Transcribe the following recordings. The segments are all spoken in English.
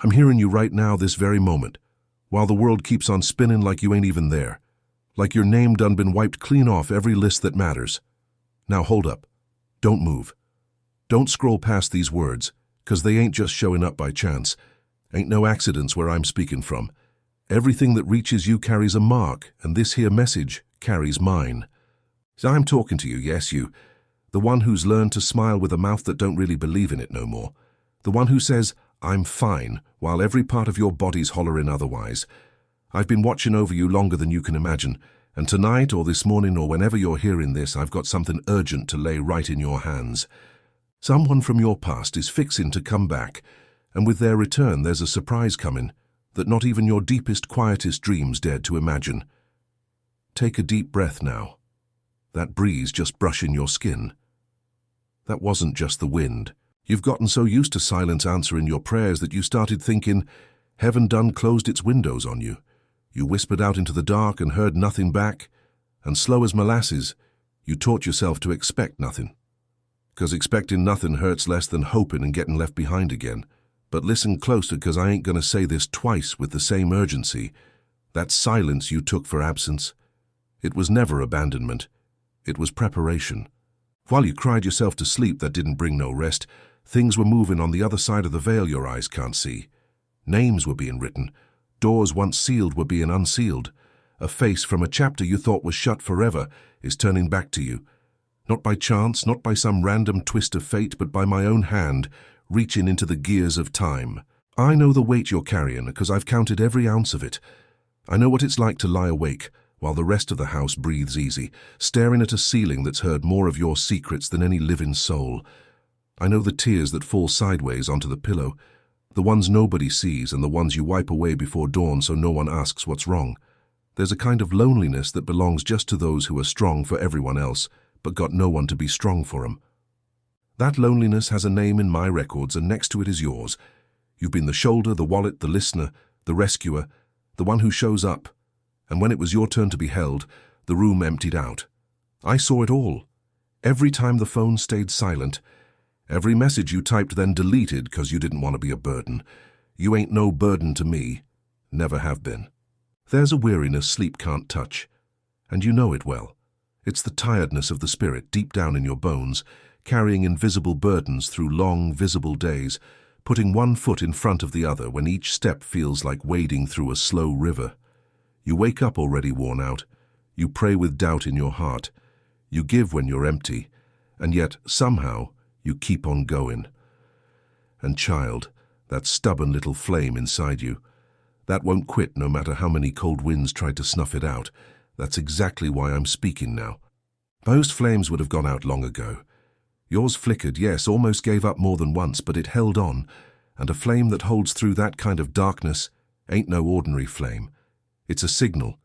I'm hearing you right now, this very moment, while the world keeps on spinning like you ain't even there, like your name done been wiped clean off every list that matters. Now hold up. Don't move. Don't scroll past these words, 'cause they ain't just showing up by chance. Ain't no accidents where I'm speaking from. Everything that reaches you carries a mark, and this here message carries mine. So I'm talking to you, yes, you, the one who's learned to smile with a mouth that don't really believe in it no more. The one who says, I'm fine, while every part of your body's hollering otherwise. I've been watching over you longer than you can imagine, and tonight or this morning or whenever you're hearing this, I've got something urgent to lay right in your hands. Someone from your past is fixing to come back, and with their return there's a surprise coming that not even your deepest, quietest dreams dared to imagine. Take a deep breath now. That breeze just brushing your skin. That wasn't just the wind. You've gotten so used to silence answering your prayers that you started thinking heaven done closed its windows on you. You whispered out into the dark and heard nothing back, and slow as molasses, you taught yourself to expect nothing. 'Cause expecting nothing hurts less than hoping and getting left behind again. But listen closer, 'cause I ain't gonna say this twice with the same urgency. That silence you took for absence, it was never abandonment. It was preparation. While you cried yourself to sleep that didn't bring no rest, things were moving on the other side of the veil your eyes can't see. Names were being written. Doors once sealed were being unsealed. A face from a chapter you thought was shut forever is turning back to you. Not by chance, not by some random twist of fate, but by my own hand, reaching into the gears of time. I know the weight you're carrying, because I've counted every ounce of it. I know what it's like to lie awake, while the rest of the house breathes easy, staring at a ceiling that's heard more of your secrets than any living soul. I know the tears that fall sideways onto the pillow, the ones nobody sees and the ones you wipe away before dawn so no one asks what's wrong. There's a kind of loneliness that belongs just to those who are strong for everyone else, but got no one to be strong for 'em. That loneliness has a name in my records, and next to it is yours. You've been the shoulder, the wallet, the listener, the rescuer, the one who shows up. And when it was your turn to be held, the room emptied out. I saw it all. Every time the phone stayed silent, every message you typed then deleted 'cause you didn't want to be a burden. You ain't no burden to me. Never have been. There's a weariness sleep can't touch, and you know it well. It's the tiredness of the spirit deep down in your bones, carrying invisible burdens through long, visible days, putting one foot in front of the other when each step feels like wading through a slow river. You wake up already worn out. You pray with doubt in your heart. You give when you're empty, and yet, somehow, you keep on going. And child, that stubborn little flame inside you, that won't quit no matter how many cold winds try to snuff it out. That's exactly why I'm speaking now. Most flames would have gone out long ago. Yours flickered, yes, almost gave up more than once, but it held on, and a flame that holds through that kind of darkness ain't no ordinary flame. It's a signal,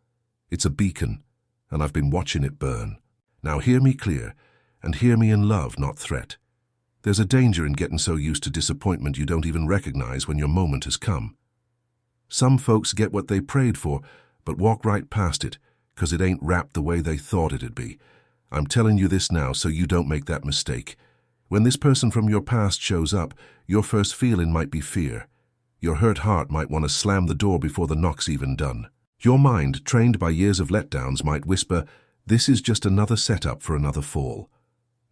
it's a beacon, and I've been watching it burn. Now hear me clear, and hear me in love, not threat. There's a danger in getting so used to disappointment you don't even recognize when your moment has come. Some folks get what they prayed for, but walk right past it, 'cause it ain't wrapped the way they thought it'd be. I'm telling you this now so you don't make that mistake. When this person from your past shows up, your first feeling might be fear. Your hurt heart might want to slam the door before the knock's even done. Your mind, trained by years of letdowns, might whisper, this is just another setup for another fall.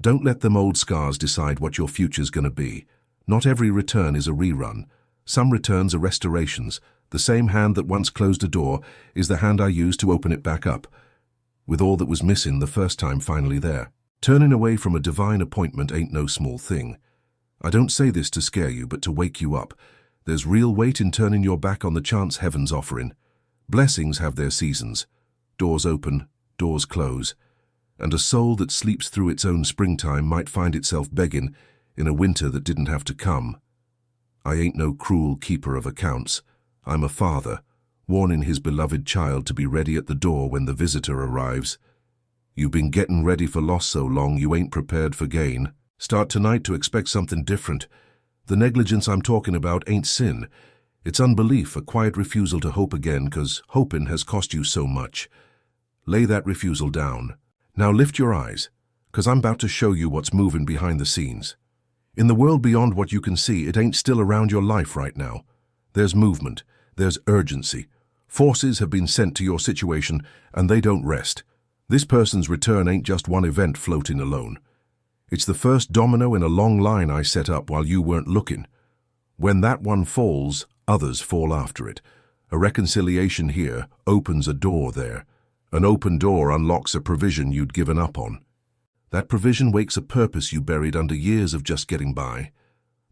Don't let them old scars decide what your future's gonna be. Not every return is a rerun. Some returns are restorations. The same hand that once closed a door is the hand I used to open it back up, with all that was missing the first time finally there. Turning away from a divine appointment ain't no small thing. I don't say this to scare you, but to wake you up. There's real weight in turning your back on the chance heaven's offering. Blessings have their seasons. Doors open, doors close. And a soul that sleeps through its own springtime might find itself begging in a winter that didn't have to come. I ain't no cruel keeper of accounts. I'm a father, warning his beloved child to be ready at the door when the visitor arrives. You've been getting ready for loss so long you ain't prepared for gain. Start tonight to expect something different. The negligence I'm talking about ain't sin. It's unbelief, a quiet refusal to hope again, 'cause hoping has cost you so much. Lay that refusal down. Now lift your eyes, 'cause I'm about to show you what's moving behind the scenes. In the world beyond what you can see, it ain't still around your life right now. There's movement, there's urgency. Forces have been sent to your situation, and they don't rest. This person's return ain't just one event floating alone. It's the first domino in a long line I set up while you weren't looking. When that one falls, others fall after it. A reconciliation here opens a door there. An open door unlocks a provision you'd given up on. That provision wakes a purpose you buried under years of just getting by.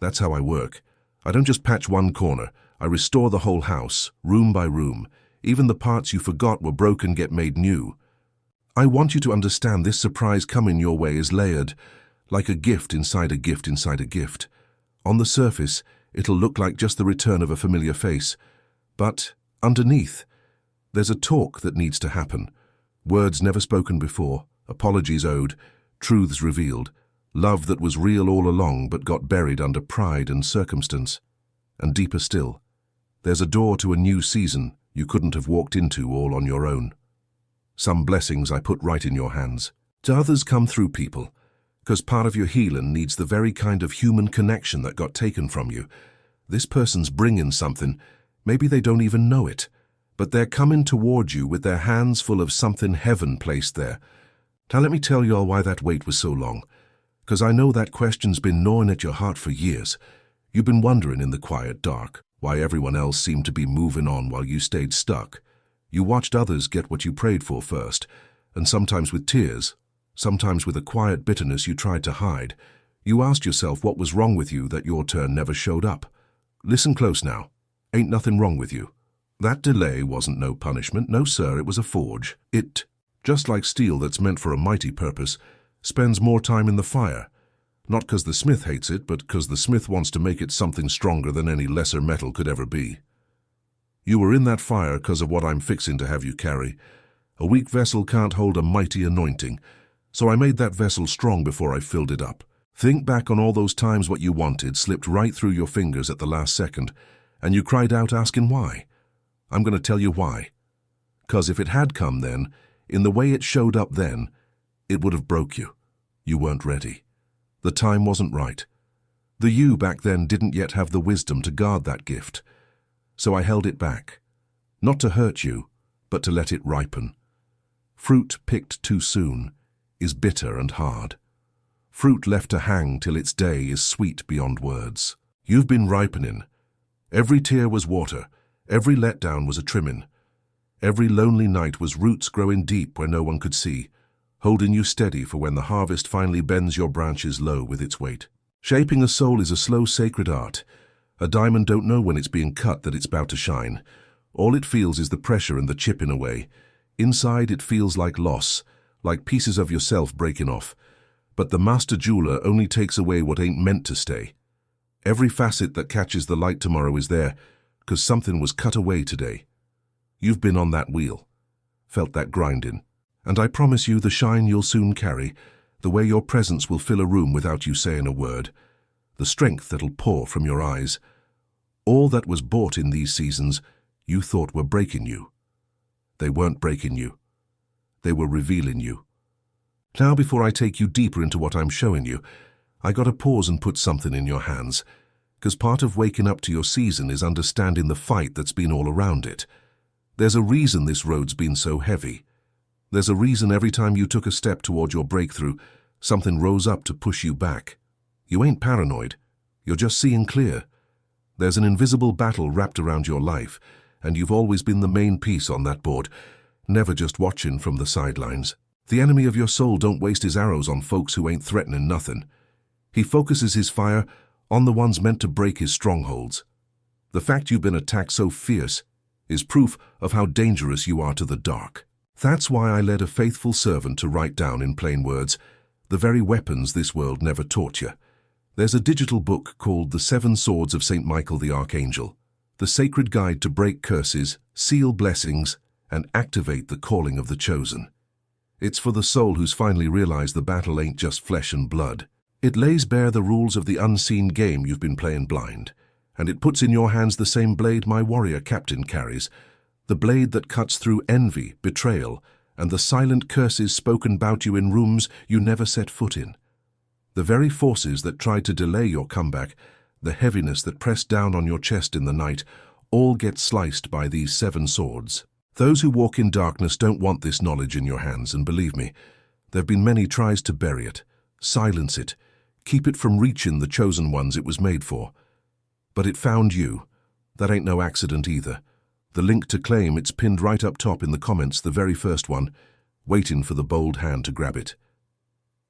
That's how I work. I don't just patch one corner. I restore the whole house, room by room. Even the parts you forgot were broken get made new. I want you to understand this surprise coming your way is layered, like a gift inside a gift inside a gift. On the surface, it'll look like just the return of a familiar face. But underneath, there's a talk that needs to happen. Words never spoken before, apologies owed, truths revealed, love that was real all along but got buried under pride and circumstance. And deeper still, there's a door to a new season you couldn't have walked into all on your own. Some blessings I put right in your hands. To others come through people, 'cause part of your healing needs the very kind of human connection that got taken from you. This person's bringing something, maybe they don't even know it, but they're coming toward you with their hands full of something heaven placed there. Now let me tell you all why that wait was so long, 'cause I know that question's been gnawing at your heart for years. You've been wondering in the quiet dark why everyone else seemed to be moving on while you stayed stuck. You watched others get what you prayed for first, and sometimes with tears, sometimes with a quiet bitterness you tried to hide. You asked yourself what was wrong with you that your turn never showed up. Listen close now. Ain't nothing wrong with you. That delay wasn't no punishment. No, sir, it was a forge. It, just like steel that's meant for a mighty purpose, spends more time in the fire. Not 'cause the smith hates it, but 'cause the smith wants to make it something stronger than any lesser metal could ever be. You were in that fire 'cause of what I'm fixing to have you carry. A weak vessel can't hold a mighty anointing, so I made that vessel strong before I filled it up. Think back on all those times what you wanted slipped right through your fingers at the last second, and you cried out asking why. I'm going to tell you why. 'Cause if it had come then, in the way it showed up then, it would have broke you. You weren't ready. The time wasn't right. The you back then didn't yet have the wisdom to guard that gift. So I held it back. Not to hurt you, but to let it ripen. Fruit picked too soon is bitter and hard. Fruit left to hang till its day is sweet beyond words. You've been ripening. Every tear was water. Every letdown was a trimming. Every lonely night was roots growing deep where no one could see, holding you steady for when the harvest finally bends your branches low with its weight. Shaping a soul is a slow, sacred art. A diamond don't know when it's being cut that it's about to shine. All it feels is the pressure and the chipping away. Inside it feels like loss, like pieces of yourself breaking off. But the master jeweler only takes away what ain't meant to stay. Every facet that catches the light tomorrow is there, 'cause something was cut away today. You've been on that wheel, felt that grinding, and I promise you the shine you'll soon carry, the way your presence will fill a room without you saying a word, the strength that'll pour from your eyes. All that was bought in these seasons you thought were breaking you. They weren't breaking you. They were revealing you. Now, before I take you deeper into what I'm showing you, I gotta pause and put something in your hands, 'cause part of waking up to your season is understanding the fight that's been all around it. There's a reason this road's been so heavy. There's a reason every time you took a step toward your breakthrough, something rose up to push you back. You ain't paranoid. You're just seeing clear. There's an invisible battle wrapped around your life, and you've always been the main piece on that board, never just watching from the sidelines. The enemy of your soul don't waste his arrows on folks who ain't threatening nothing. He focuses his fire on the ones meant to break his strongholds. The fact you've been attacked so fierce is proof of how dangerous you are to the dark. That's why I led a faithful servant to write down in plain words the very weapons this world never taught you. There's a digital book called The Seven Swords of St. Michael the Archangel, the sacred guide to break curses, seal blessings, and activate the calling of the chosen. It's for the soul who's finally realized the battle ain't just flesh and blood. It lays bare the rules of the unseen game you've been playing blind, and it puts in your hands the same blade my warrior captain carries, the blade that cuts through envy, betrayal, and the silent curses spoken about you in rooms you never set foot in. The very forces that tried to delay your comeback, the heaviness that pressed down on your chest in the night, all get sliced by these 7 swords. Those who walk in darkness don't want this knowledge in your hands, and believe me, there have been many tries to bury it, silence it, keep it from reaching the chosen ones it was made for. But it found you. That ain't no accident either. The link to claim it's pinned right up top in the comments, the very first one, waiting for the bold hand to grab it.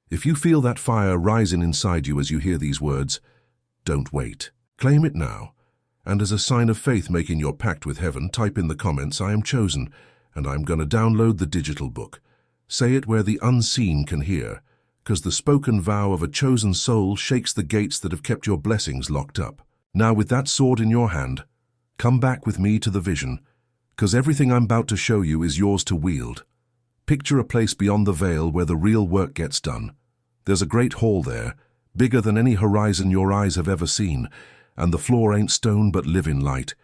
If you feel that fire rising inside you as you hear these words, don't wait. Claim it now. And as a sign of faith making your pact with heaven, type in the comments, I am chosen, and I'm gonna download the digital book. Say it where the unseen can hear, 'cause the spoken vow of a chosen soul shakes the gates that have kept your blessings locked up. Now with that sword in your hand, come back with me to the vision, 'cause everything I'm about to show you is yours to wield. Picture a place beyond the veil where the real work gets done. There's a great hall there, bigger than any horizon your eyes have ever seen, and the floor ain't stone but living light.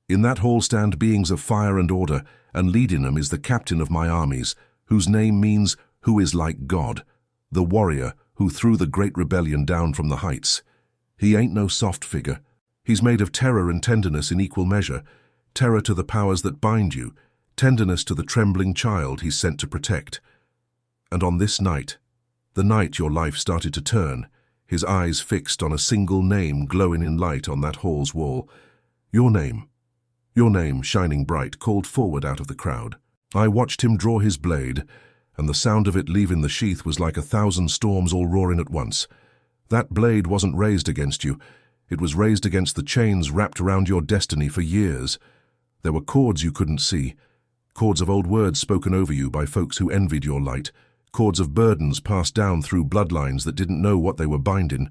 In that hall stand beings of fire and order, and leading them is the captain of my armies, whose name means who is like God, the warrior who threw the great rebellion down from the heights. He ain't no soft figure. He's made of terror and tenderness in equal measure, terror to the powers that bind you, tenderness to the trembling child he's sent to protect. And on this night, the night your life started to turn, his eyes fixed on a single name glowing in light on that hall's wall. Your name shining bright, called forward out of the crowd. I watched him draw his blade, and the sound of it leaving the sheath was like 1,000 storms all roaring at once. That blade wasn't raised against you. It was raised against the chains wrapped around your destiny for years. There were cords you couldn't see, cords of old words spoken over you by folks who envied your light, cords of burdens passed down through bloodlines that didn't know what they were binding,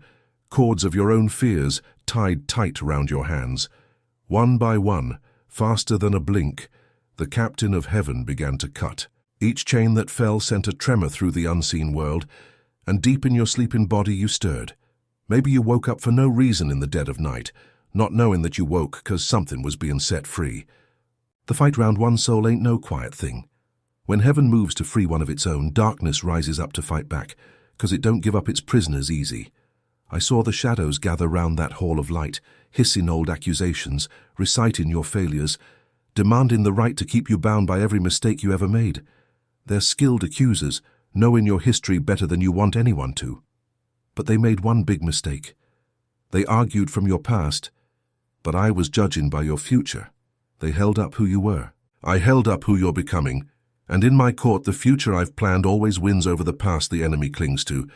cords of your own fears tied tight around your hands. One by one, faster than a blink, the captain of heaven began to cut. Each chain that fell sent a tremor through the unseen world, and deep in your sleeping body you stirred. Maybe you woke up for no reason in the dead of night, not knowing that you woke 'cause something was being set free. The fight round one soul ain't no quiet thing. When heaven moves to free one of its own, darkness rises up to fight back, 'cause it don't give up its prisoners easy. I saw the shadows gather round that hall of light, hissing old accusations, reciting your failures, demanding the right to keep you bound by every mistake you ever made. They're skilled accusers, knowing your history better than you want anyone to. But they made one big mistake. They argued from your past, but I was judging by your future. They held up who you were. I held up who you're becoming, and in my court the future I've planned always wins over the past the enemy clings to.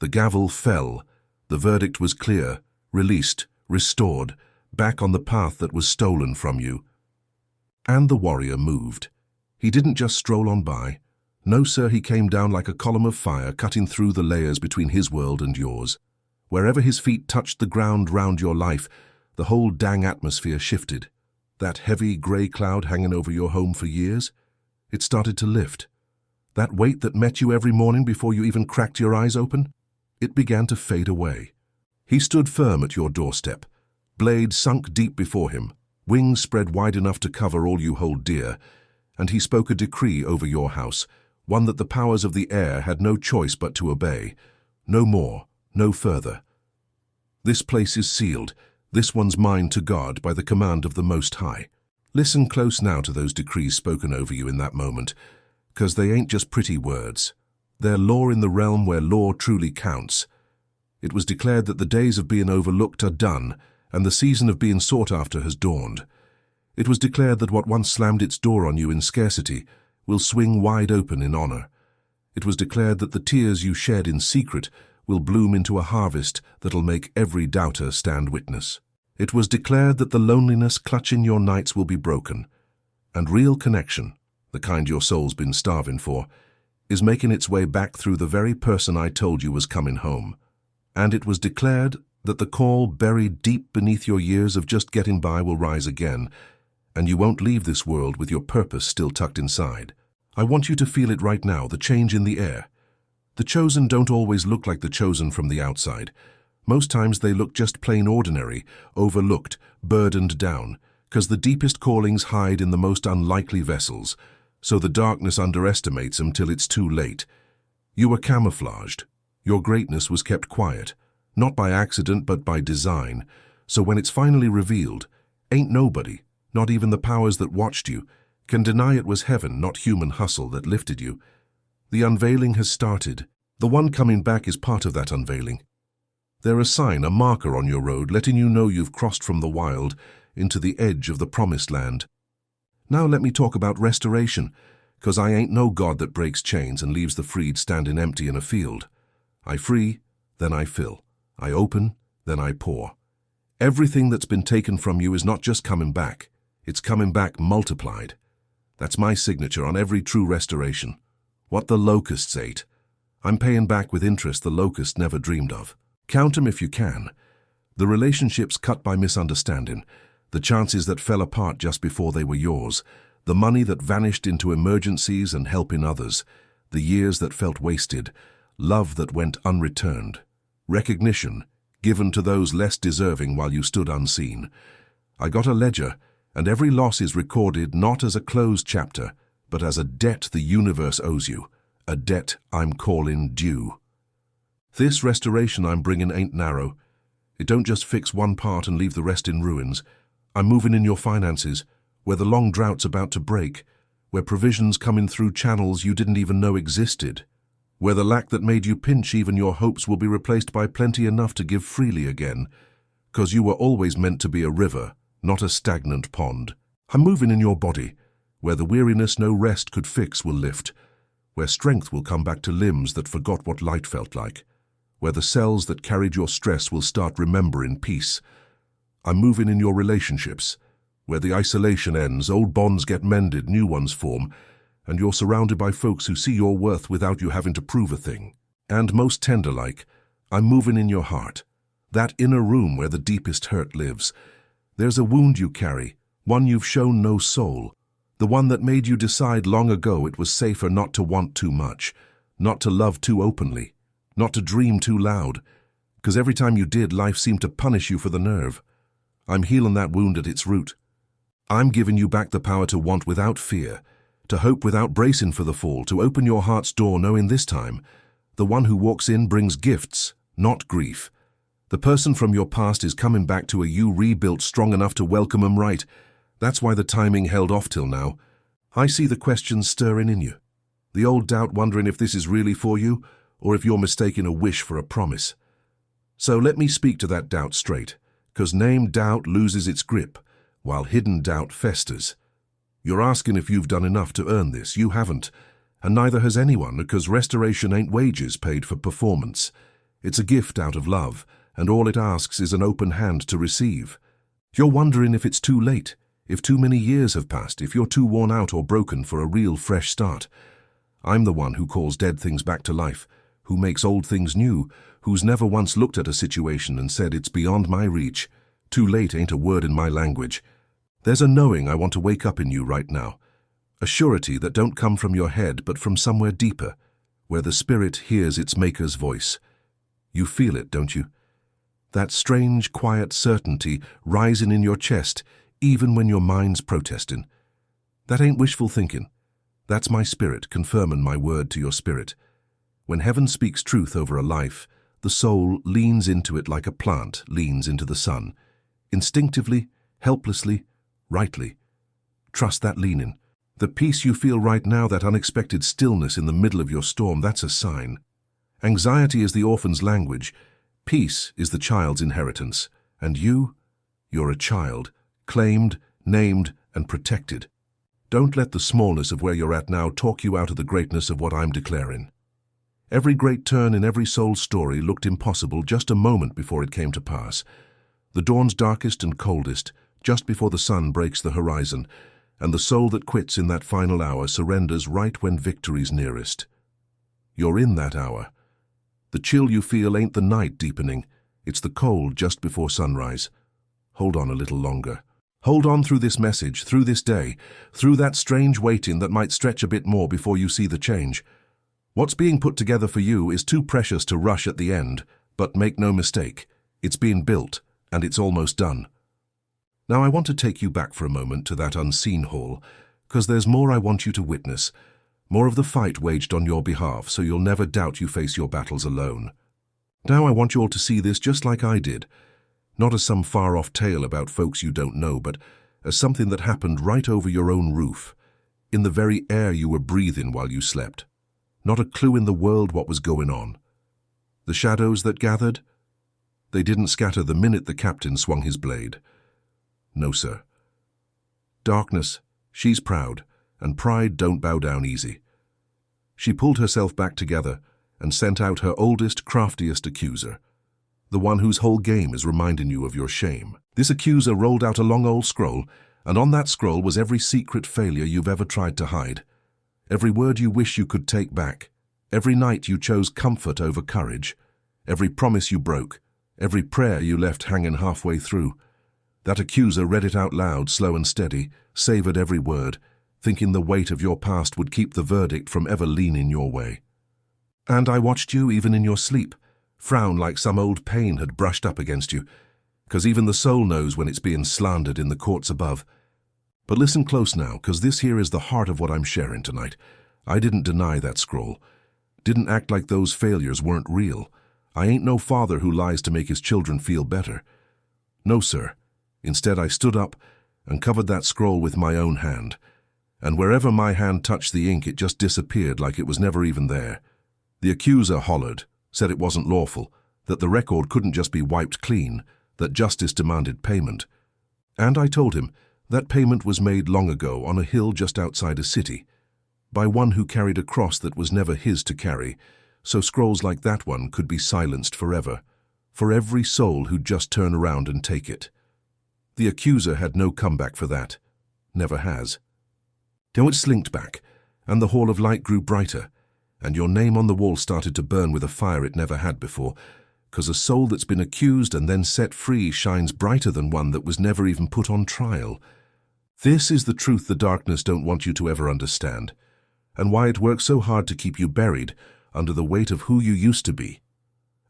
The gavel fell. The verdict was clear, released, restored, back on the path that was stolen from you. And the warrior moved. He didn't just stroll on by. No, sir, he came down like a column of fire, cutting through the layers between his world and yours. Wherever his feet touched the ground round your life, the whole dang atmosphere shifted. That heavy grey cloud hanging over your home for years, it started to lift. That weight that met you every morning before you even cracked your eyes open, it began to fade away. He stood firm at your doorstep, blade sunk deep before him, wings spread wide enough to cover all you hold dear, and he spoke a decree over your house, one that the powers of the air had no choice but to obey. No more, no further. This place is sealed, this one's mine to guard by the command of the Most High. Listen close now to those decrees spoken over you in that moment, 'cause they ain't just pretty words. They're law in the realm where law truly counts. It was declared that the days of being overlooked are done, and the season of being sought after has dawned. It was declared that what once slammed its door on you in scarcity will swing wide open in honor. It was declared that the tears you shed in secret will bloom into a harvest that'll make every doubter stand witness. It was declared that the loneliness clutching your nights will be broken, and real connection, the kind your soul's been starving for, is making its way back through the very person I told you was coming home. And it was declared that the call buried deep beneath your years of just getting by will rise again, and you won't leave this world with your purpose still tucked inside. I want you to feel it right now, the change in the air. The chosen don't always look like the chosen from the outside. Most times they look just plain ordinary, overlooked, burdened down, 'cause the deepest callings hide in the most unlikely vessels, so the darkness underestimates them till it's too late. You were camouflaged. Your greatness was kept quiet, not by accident but by design, so when it's finally revealed, ain't nobody, not even the powers that watched you, can deny it was heaven, not human hustle, that lifted you. The unveiling has started. The one coming back is part of that unveiling. They're a sign, a marker on your road, letting you know you've crossed from the wild into the edge of the promised land. Now let me talk about restoration, 'cause I ain't no God that breaks chains and leaves the freed standing empty in a field. I free, then I fill. I open, then I pour. Everything that's been taken from you is not just coming back, it's coming back multiplied. That's my signature on every true restoration. What the locusts ate, I'm paying back with interest the locust never dreamed of. Count 'em if you can. The relationships cut by misunderstanding, the chances that fell apart just before they were yours, the money that vanished into emergencies and helping others, the years that felt wasted, love that went unreturned, recognition given to those less deserving while you stood unseen. I got a ledger, and every loss is recorded not as a closed chapter, but as a debt the universe owes you, a debt I'm calling due. This restoration I'm bringing ain't narrow. It don't just fix one part and leave the rest in ruins. I'm moving in your finances, where the long drought's about to break, where provision's coming through channels you didn't even know existed, where the lack that made you pinch even your hopes will be replaced by plenty enough to give freely again, 'cause you were always meant to be a river, not a stagnant pond. I'm moving in your body, where the weariness no rest could fix will lift, where strength will come back to limbs that forgot what light felt like, where the cells that carried your stress will start remembering peace. I'm moving in your relationships, where the isolation ends, old bonds get mended, new ones form, and you're surrounded by folks who see your worth without you having to prove a thing. And most tender-like, I'm moving in your heart, that inner room where the deepest hurt lives. There's a wound you carry, one you've shown no soul, the one that made you decide long ago it was safer not to want too much, not to love too openly, not to dream too loud, 'cause every time you did, life seemed to punish you for the nerve. I'm healing that wound at its root. I'm giving you back the power to want without fear, to hope without bracing for the fall, to open your heart's door knowing this time, the one who walks in brings gifts, not grief. The person from your past is coming back to a you rebuilt strong enough to welcome 'em right. That's why the timing held off till now. I see the questions stirring in you, the old doubt wondering if this is really for you, or if you're mistaking a wish for a promise. So let me speak to that doubt straight, 'cause named doubt loses its grip, while hidden doubt festers. You're asking if you've done enough to earn this. You haven't, and neither has anyone, because restoration ain't wages paid for performance. It's a gift out of love, and all it asks is an open hand to receive. You're wondering if it's too late, if too many years have passed, if you're too worn out or broken for a real fresh start. I'm the one who calls dead things back to life, who makes old things new, who's never once looked at a situation and said it's beyond my reach. Too late ain't a word in my language. There's a knowing I want to wake up in you right now, a surety that don't come from your head but from somewhere deeper, where the spirit hears its maker's voice. You feel it, don't you? That strange, quiet certainty rising in your chest, even when your mind's protesting. That ain't wishful thinking. That's my spirit confirming my word to your spirit. When heaven speaks truth over a life, the soul leans into it like a plant leans into the sun. Instinctively, helplessly, rightly. Trust that leaning. The peace you feel right now, that unexpected stillness in the middle of your storm, that's a sign. Anxiety is the orphan's language. Peace is the child's inheritance. And you're a child, claimed, named, and protected. Don't let the smallness of where you're at now talk you out of the greatness of what I'm declaring. Every great turn in every soul's story looked impossible just a moment before it came to pass. The dawn's darkest and coldest, just before the sun breaks the horizon, and the soul that quits in that final hour surrenders right when victory's nearest. You're in that hour. The chill you feel ain't the night deepening, it's the cold just before sunrise. Hold on a little longer. Hold on through this message, through this day, through that strange waiting that might stretch a bit more before you see the change. What's being put together for you is too precious to rush at the end, but make no mistake, it's being built, and it's almost done. Now I want to take you back for a moment to that unseen hall, 'cause there's more I want you to witness, more of the fight waged on your behalf, so you'll never doubt you face your battles alone. Now I want you all to see this just like I did, not as some far-off tale about folks you don't know, but as something that happened right over your own roof, in the very air you were breathing while you slept. Not a clue in the world what was going on. The shadows that gathered? They didn't scatter the minute the captain swung his blade. No, sir. Darkness, she's proud, and pride don't bow down easy. She pulled herself back together and sent out her oldest, craftiest accuser, the one whose whole game is reminding you of your shame. This accuser rolled out a long old scroll, and on that scroll was every secret failure you've ever tried to hide, every word you wish you could take back, every night you chose comfort over courage, every promise you broke, every prayer you left hanging halfway through. That accuser read it out loud, slow and steady, savored every word, thinking the weight of your past would keep the verdict from ever leaning your way. And I watched you, even in your sleep, frown like some old pain had brushed up against you, 'cause even the soul knows when it's being slandered in the courts above. But listen close now, 'cause this here is the heart of what I'm sharing tonight. I didn't deny that scroll. Didn't act like those failures weren't real. I ain't no father who lies to make his children feel better. No, sir. Instead, I stood up and covered that scroll with my own hand. And wherever my hand touched the ink, it just disappeared like it was never even there. The accuser hollered, said it wasn't lawful, that the record couldn't just be wiped clean, that justice demanded payment. And I told him that payment was made long ago on a hill just outside a city, by one who carried a cross that was never his to carry, so scrolls like that one could be silenced forever, for every soul who'd just turn around and take it. The accuser had no comeback for that, never has. Now it slinked back, and the hall of light grew brighter, and your name on the wall started to burn with a fire it never had before, 'cause a soul that's been accused and then set free shines brighter than one that was never even put on trial. This is the truth the darkness don't want you to ever understand, and why it works so hard to keep you buried under the weight of who you used to be.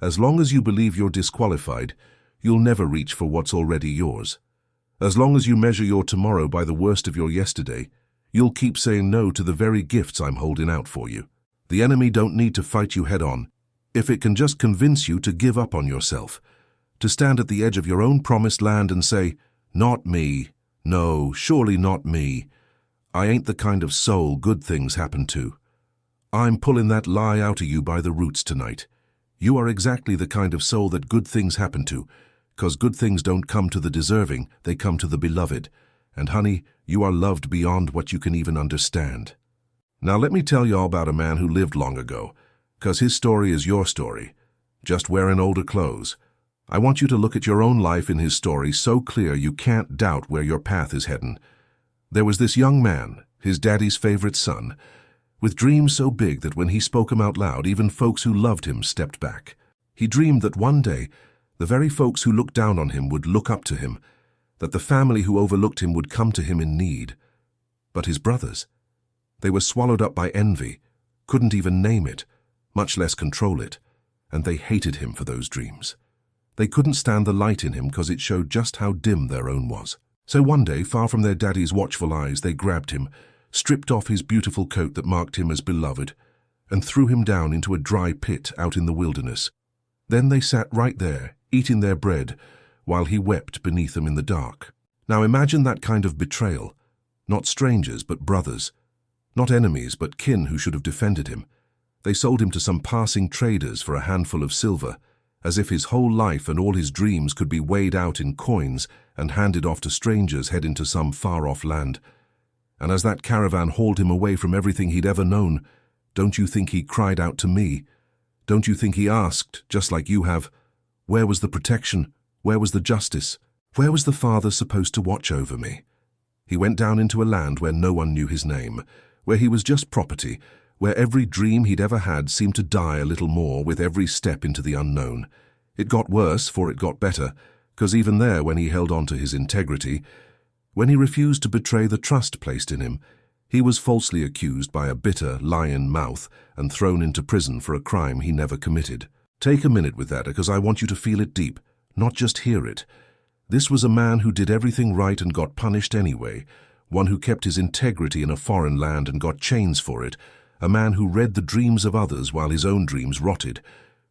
As long as you believe you're disqualified, you'll never reach for what's already yours. As long as you measure your tomorrow by the worst of your yesterday, you'll keep saying no to the very gifts I'm holding out for you. The enemy don't need to fight you head on, if it can just convince you to give up on yourself, to stand at the edge of your own promised land and say, "Not me. No, surely not me. I ain't the kind of soul good things happen to." I'm pulling that lie out of you by the roots tonight. You are exactly the kind of soul that good things happen to, 'cause good things don't come to the deserving, they come to the beloved. And honey, you are loved beyond what you can even understand. Now let me tell you all about a man who lived long ago, 'cause his story is your story, just wearing older clothes. I want you to look at your own life in his story so clear you can't doubt where your path is heading. There was this young man, his daddy's favorite son, with dreams so big that when he spoke them out loud, even folks who loved him stepped back. He dreamed that one day, the very folks who looked down on him would look up to him, that the family who overlooked him would come to him in need. But his brothers, they were swallowed up by envy, couldn't even name it, much less control it, and they hated him for those dreams. They couldn't stand the light in him because it showed just how dim their own was. So one day, far from their daddy's watchful eyes, they grabbed him, stripped off his beautiful coat that marked him as beloved, and threw him down into a dry pit out in the wilderness. Then they sat right there, eating their bread, while he wept beneath them in the dark. Now imagine that kind of betrayal. Not strangers, but brothers. Not enemies, but kin who should have defended him. They sold him to some passing traders for a handful of silver, as if his whole life and all his dreams could be weighed out in coins and handed off to strangers heading to some far-off land. And as that caravan hauled him away from everything he'd ever known, don't you think he cried out to me? Don't you think he asked, just like you have, where was the protection? Where was the justice? Where was the father supposed to watch over me? He went down into a land where no one knew his name, where he was just property, where every dream he'd ever had seemed to die a little more with every step into the unknown. It got worse, for it got better, 'cause even there, when he held on to his integrity, when he refused to betray the trust placed in him, he was falsely accused by a bitter, lying mouth and thrown into prison for a crime he never committed. Take a minute with that, because I want you to feel it deep, not just hear it. This was a man who did everything right and got punished anyway, one who kept his integrity in a foreign land and got chains for it, a man who read the dreams of others while his own dreams rotted,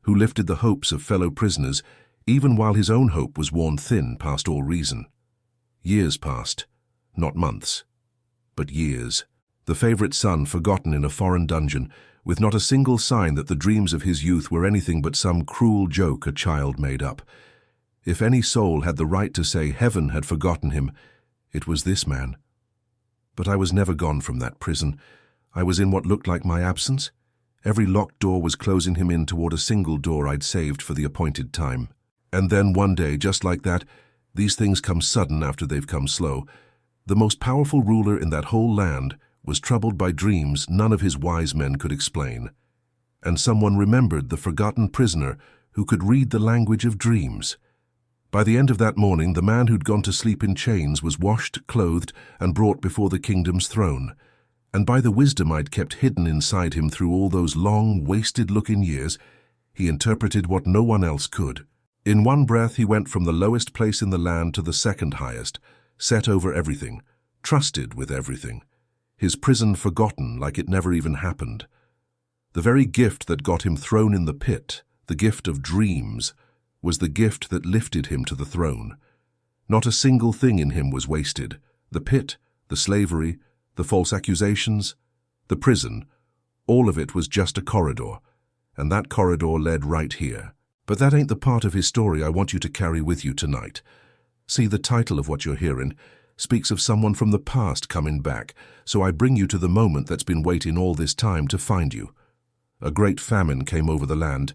who lifted the hopes of fellow prisoners even while his own hope was worn thin past all reason. Years passed, not months, but years. The favorite son forgotten in a foreign dungeon, with not a single sign that the dreams of his youth were anything but some cruel joke a child made up. If any soul had the right to say heaven had forgotten him, it was this man. But I was never gone from that prison. I was in what looked like my absence. Every locked door was closing him in toward a single door I'd saved for the appointed time. And then one day, just like that, these things come sudden after they've come slow. The most powerful ruler in that whole land was troubled by dreams none of his wise men could explain. And someone remembered the forgotten prisoner who could read the language of dreams. By the end of that morning, the man who'd gone to sleep in chains was washed, clothed, and brought before the kingdom's throne. And by the wisdom I'd kept hidden inside him through all those long, wasted-looking years, he interpreted what no one else could. In one breath, he went from the lowest place in the land to the second highest, set over everything, trusted with everything, his prison forgotten like it never even happened. The very gift that got him thrown in the pit, the gift of dreams, was the gift that lifted him to the throne. Not a single thing in him was wasted. The pit, the slavery, the false accusations, the prison, all of it was just a corridor, and that corridor led right here. But that ain't the part of his story I want you to carry with you tonight. See, the title of what you're hearing speaks of someone from the past coming back, so I bring you to the moment that's been waiting all this time to find you. A great famine came over the land,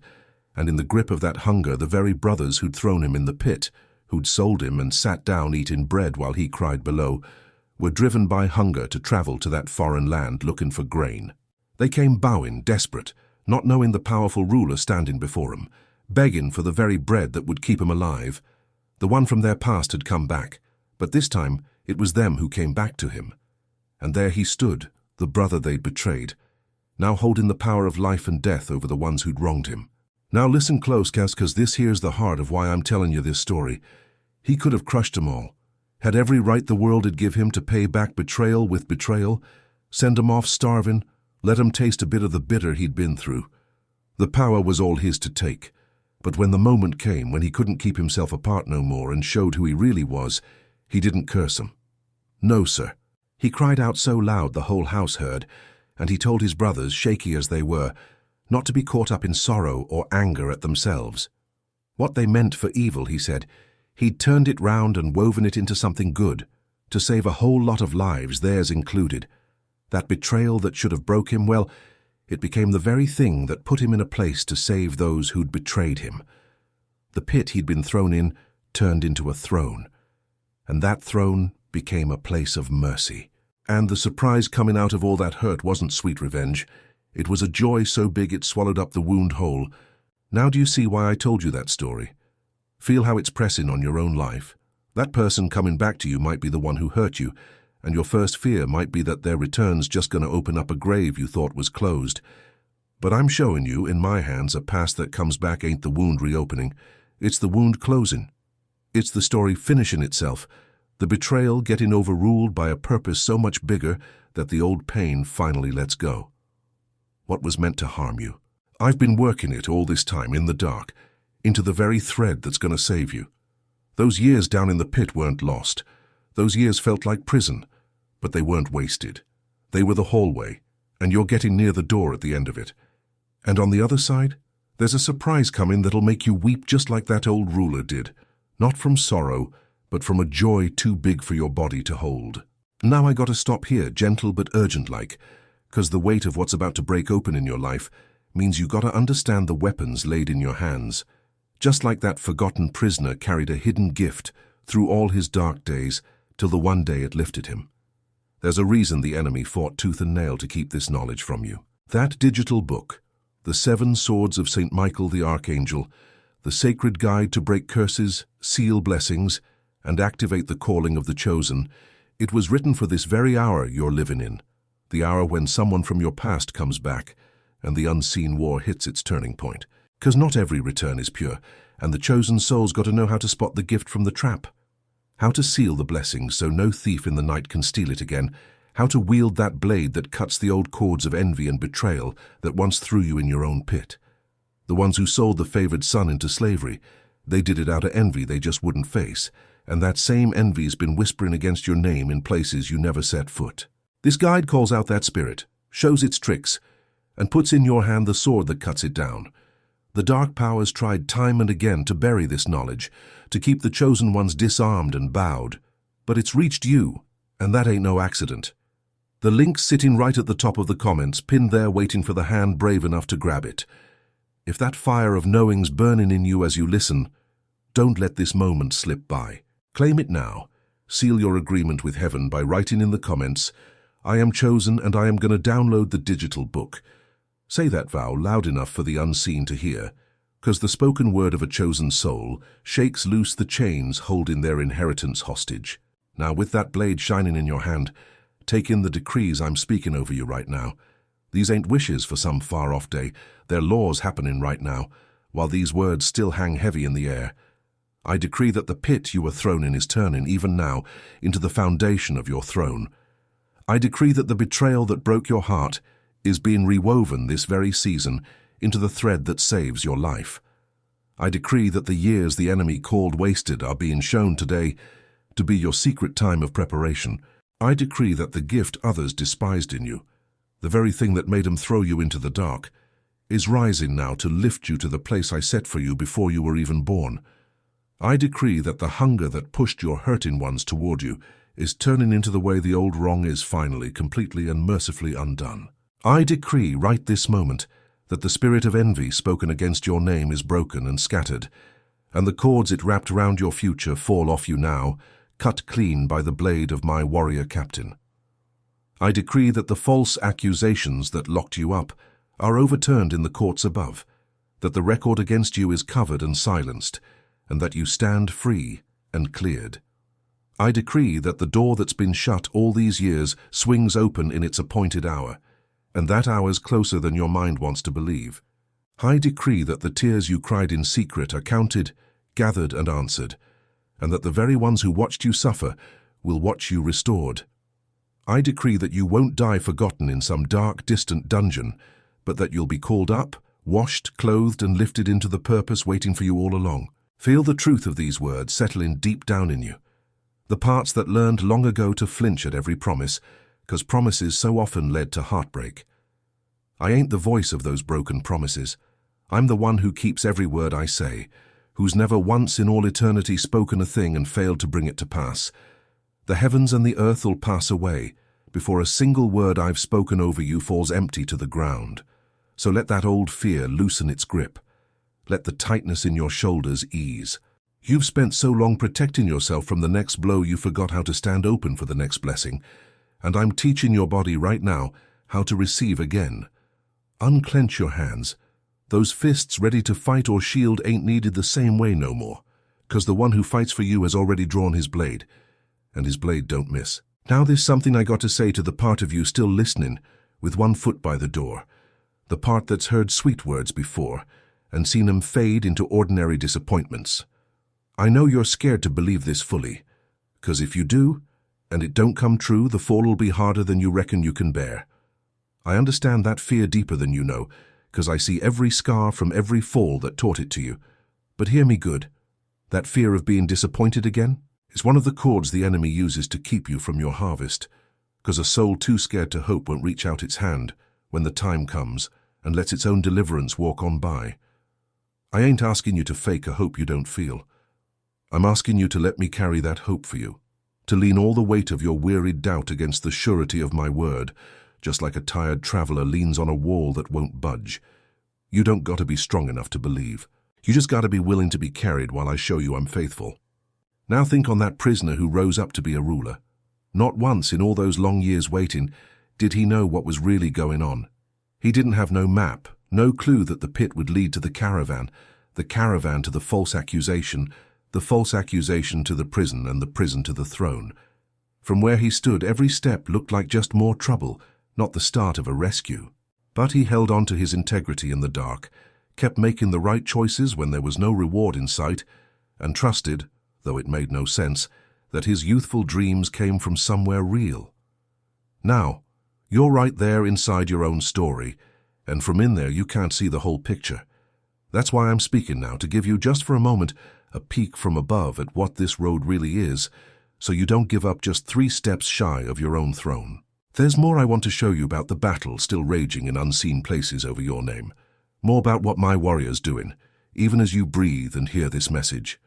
and in the grip of that hunger, the very brothers who'd thrown him in the pit, who'd sold him and sat down eating bread while he cried below, were driven by hunger to travel to that foreign land looking for grain. They came bowing, desperate, not knowing the powerful ruler standing before them, begging for the very bread that would keep them alive. The one from their past had come back, but this time it was them who came back to him. And there he stood, the brother they'd betrayed, now holding the power of life and death over the ones who'd wronged him. Now listen close, Cass, 'cause this here's the heart of why I'm telling you this story. He could have crushed them all, had every right the world would give him to pay back betrayal with betrayal, send 'em off starving, let 'em taste a bit of the bitter he'd been through. The power was all his to take, but when the moment came when he couldn't keep himself apart no more and showed who he really was, he didn't curse 'em. No, sir. He cried out so loud the whole house heard, and he told his brothers, shaky as they were, not to be caught up in sorrow or anger at themselves. What they meant for evil, he said, he'd turned it round and woven it into something good, to save a whole lot of lives, theirs included. That betrayal that should have broke him, well, it became the very thing that put him in a place to save those who'd betrayed him. The pit he'd been thrown in turned into a throne, and that throne became a place of mercy. And the surprise coming out of all that hurt wasn't sweet revenge. It was a joy so big it swallowed up the wound whole. Now do you see why I told you that story? Feel how it's pressing on your own life. That person coming back to you might be the one who hurt you, and your first fear might be that their return's just going to open up a grave you thought was closed. But I'm showing you, in my hands, a past that comes back ain't the wound reopening. It's the wound closing. It's the story finishing itself, the betrayal getting overruled by a purpose so much bigger that the old pain finally lets go. What was meant to harm you? I've been working it all this time in the dark, into the very thread that's going to save you. Those years down in the pit weren't lost. Those years felt like prison, but they weren't wasted. They were the hallway, and you're getting near the door at the end of it. And on the other side, there's a surprise coming that'll make you weep just like that old ruler did, not from sorrow, but from a joy too big for your body to hold. Now I gotta stop here, gentle but urgent-like, 'cause the weight of what's about to break open in your life means you gotta understand the weapons laid in your hands. Just like that forgotten prisoner carried a hidden gift through all his dark days, till the one day it lifted him. There's a reason the enemy fought tooth and nail to keep this knowledge from you. That digital book, The 7 Swords of St. Michael the Archangel, the sacred guide to break curses, seal blessings, and activate the calling of the chosen, it was written for this very hour you're living in, the hour when someone from your past comes back and the unseen war hits its turning point. 'Cause not every return is pure, and the chosen soul's got to know how to spot the gift from the trap, how to seal the blessing so no thief in the night can steal it again, how to wield that blade that cuts the old cords of envy and betrayal that once threw you in your own pit. The ones who sold the favored son into slavery, they did it out of envy they just wouldn't face, and that same envy's been whispering against your name in places you never set foot. This guide calls out that spirit, shows its tricks, and puts in your hand the sword that cuts it down. The dark powers tried time and again to bury this knowledge, to keep the chosen ones disarmed and bowed. But it's reached you, and that ain't no accident. The link's sitting right at the top of the comments, pinned there waiting for the hand brave enough to grab it. If that fire of knowing's burning in you as you listen, don't let this moment slip by. Claim it now. Seal your agreement with heaven by writing in the comments, "I am chosen and I am going to download the digital book." Say that vow loud enough for the unseen to hear, 'cause the spoken word of a chosen soul shakes loose the chains holding their inheritance hostage. Now, with that blade shining in your hand, take in the decrees I'm speaking over you right now. These ain't wishes for some far-off day. They're laws happening right now, while these words still hang heavy in the air. I decree that the pit you were thrown in is turning, even now, into the foundation of your throne. I decree that the betrayal that broke your heart is being rewoven this very season into the thread that saves your life. I decree that the years the enemy called wasted are being shown today to be your secret time of preparation. I decree that the gift others despised in you, the very thing that made them throw you into the dark, is rising now to lift you to the place I set for you before you were even born. I decree that the hunger that pushed your hurting ones toward you is turning into the way the old wrong is finally, completely and mercifully undone. I decree right this moment that the spirit of envy spoken against your name is broken and scattered, and the cords it wrapped around your future fall off you now, cut clean by the blade of my warrior captain. I decree that the false accusations that locked you up are overturned in the courts above, that the record against you is covered and silenced, and that you stand free and cleared. I decree that the door that's been shut all these years swings open in its appointed hour, and that hour's closer than your mind wants to believe. I decree that the tears you cried in secret are counted, gathered and answered, and that the very ones who watched you suffer will watch you restored. I decree that you won't die forgotten in some dark, distant dungeon, but that you'll be called up, washed, clothed and lifted into the purpose waiting for you all along. Feel the truth of these words settling deep down in you. The parts that learned long ago to flinch at every promise, 'cause promises so often led to heartbreak. I ain't the voice of those broken promises. I'm the one who keeps every word I say, who's never once in all eternity spoken a thing and failed to bring it to pass. The heavens and the earth'll pass away before a single word I've spoken over you falls empty to the ground. So let that old fear loosen its grip. Let the tightness in your shoulders ease. You've spent so long protecting yourself from the next blow you forgot how to stand open for the next blessing, and I'm teaching your body right now how to receive again. Unclench your hands. Those fists ready to fight or shield ain't needed the same way no more, 'cause the one who fights for you has already drawn his blade, and his blade don't miss. Now there's something I got to say to the part of you still listening, with one foot by the door, the part that's heard sweet words before, and seen 'em fade into ordinary disappointments. I know you're scared to believe this fully, 'cause if you do, and it don't come true, the fall'll be harder than you reckon you can bear. I understand that fear deeper than you know, 'cause I see every scar from every fall that taught it to you. But hear me good. That fear of being disappointed again is one of the cords the enemy uses to keep you from your harvest, 'cause a soul too scared to hope won't reach out its hand when the time comes and lets its own deliverance walk on by. I ain't asking you to fake a hope you don't feel. I'm asking you to let me carry that hope for you, to lean all the weight of your wearied doubt against the surety of my word, just like a tired traveler leans on a wall that won't budge. You don't got to be strong enough to believe. You just got to be willing to be carried while I show you I'm faithful. Now think on that prisoner who rose up to be a ruler. Not once in all those long years waiting did he know what was really going on. He didn't have no map, no clue that the pit would lead to the caravan to the false accusation to the prison, and the prison to the throne. From where he stood, every step looked like just more trouble, not the start of a rescue. But he held on to his integrity in the dark, kept making the right choices when there was no reward in sight, and trusted, though it made no sense, that his youthful dreams came from somewhere real. Now, you're right there inside your own story, and from in there you can't see the whole picture. That's why I'm speaking now, to give you, just for a moment, a peek from above at what this road really is, so you don't give up just 3 steps shy of your own throne. There's more I want to show you about the battle still raging in unseen places over your name. More about what my warrior's doing, even as you breathe and hear this message.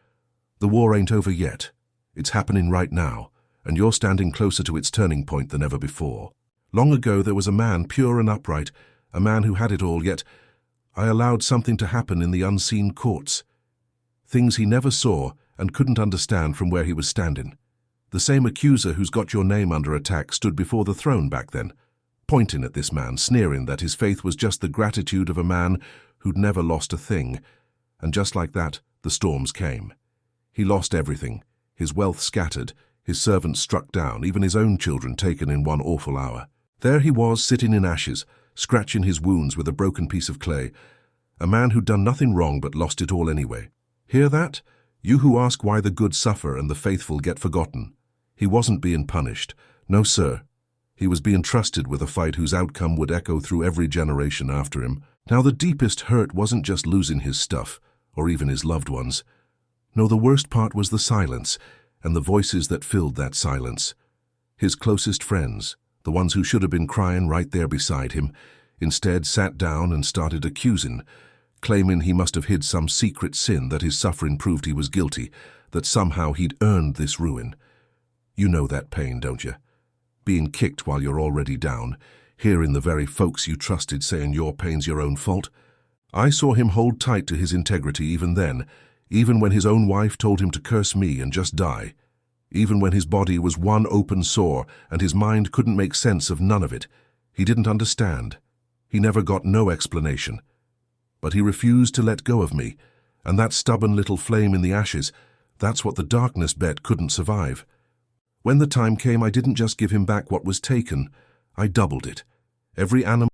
The war ain't over yet. It's happening right now, and you're standing closer to its turning point than ever before. Long ago there was a man pure and upright, a man who had it all, yet I allowed something to happen in the unseen courts. Things he never saw and couldn't understand from where he was standing. The same accuser who's got your name under attack stood before the throne back then, pointing at this man, sneering that his faith was just the gratitude of a man who'd never lost a thing. And just like that, the storms came. He lost everything, his wealth scattered, his servants struck down, even his own children taken in one awful hour. There he was, sitting in ashes, scratching his wounds with a broken piece of clay, a man who'd done nothing wrong but lost it all anyway. Hear that? You who ask why the good suffer and the faithful get forgotten. He wasn't being punished. No, sir. He was being trusted with a fight whose outcome would echo through every generation after him. Now the deepest hurt wasn't just losing his stuff, or even his loved ones. No, the worst part was the silence, and the voices that filled that silence. His closest friends, the ones who should have been crying right there beside him, instead sat down and started accusing, claiming he must have hid some secret sin, that his suffering proved he was guilty, that somehow he'd earned this ruin. You know that pain, don't you? Being kicked while you're already down, hearing the very folks you trusted saying your pain's your own fault. I saw him hold tight to his integrity even then, even when his own wife told him to curse me and just die. Even when his body was one open sore and his mind couldn't make sense of none of it. He didn't understand. He never got no explanation. But he refused to let go of me, and that stubborn little flame in the ashes, that's what the darkness bet couldn't survive. When the time came, I didn't just give him back what was taken. I doubled it. Every animal